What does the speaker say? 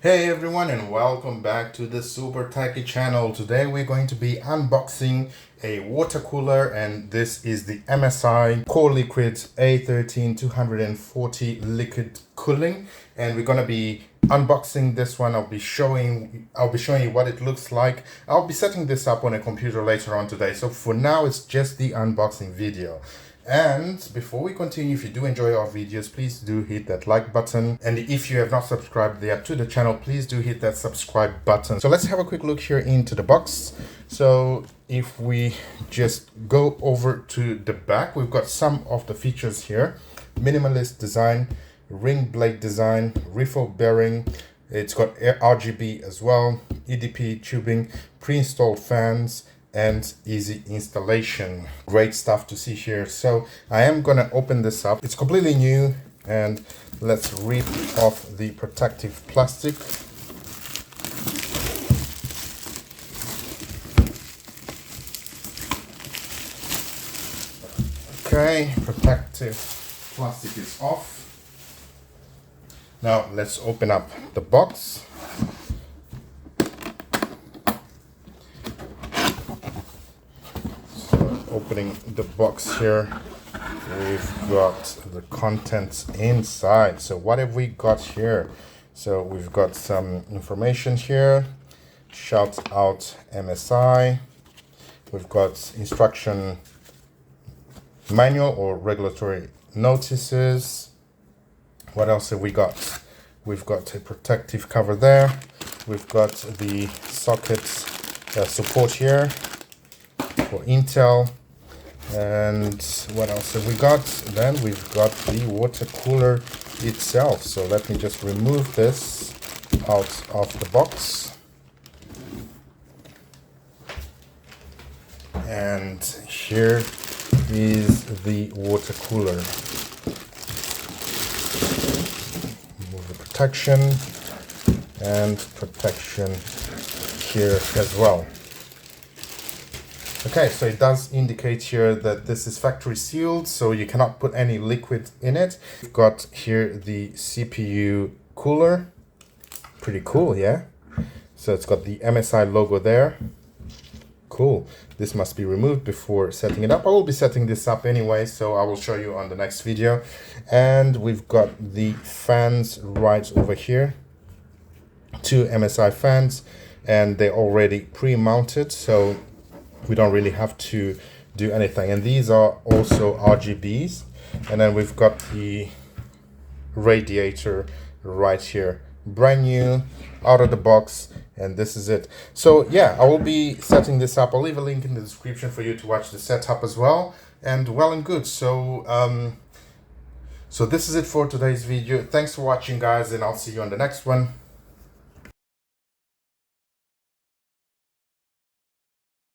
Hey everyone, and welcome back to the SuperTeki channel. Today we're going to be unboxing a water cooler, and this is the MSI Coreliquid A13 240 liquid cooling, and we're going to be unboxing this one. I'll be showing you what it looks like. I'll be setting this up on a computer later on today, so for now it's just the unboxing video. And before we continue, if you do enjoy our videos, please do hit that like button. And if you have not subscribed yet to the channel, please do hit that subscribe button. So let's have a quick look here into the box. So if we just go over to the back, we've got some of the features here. Minimalist design, ring blade design, refill bearing. It's got RGB as well, EDP tubing, pre-installed fans, and easy installation. Great stuff to see here. So I am gonna open this up. It's completely new, and let's rip off the protective plastic. Okay, protective plastic is off. Now let's open up the box. Opening the box here, we've got the contents inside. So what have we got here? So we've got some information here. Shout out MSI. We've got instruction manual or regulatory notices. What else have we got? We've got a protective cover there. We've got the socket support here for Intel. And what else have we got? Then we've got the water cooler itself. So let me just remove this out of the box. And here is the water cooler. Remove the protection and protection here as well. Okay, so it does indicate here that this is factory sealed, so you cannot put any liquid in it. We've got here the CPU cooler. Pretty cool, yeah? So it's got the MSI logo there. Cool. This must be removed before setting it up. I will be setting this up anyway, so I will show you on the next video. And we've got the fans right over here. 2 MSI fans, and they're already pre-mounted, so we don't really have to do anything. And these are also RGBs. And then we've got the radiator right here, brand new, out of the box, and this is it. So yeah, I will be setting this up. I'll leave a link in the description for you to watch the setup as well. And well and good. So so this is it for today's video. Thanks for watching, guys, and I'll see you on the next one.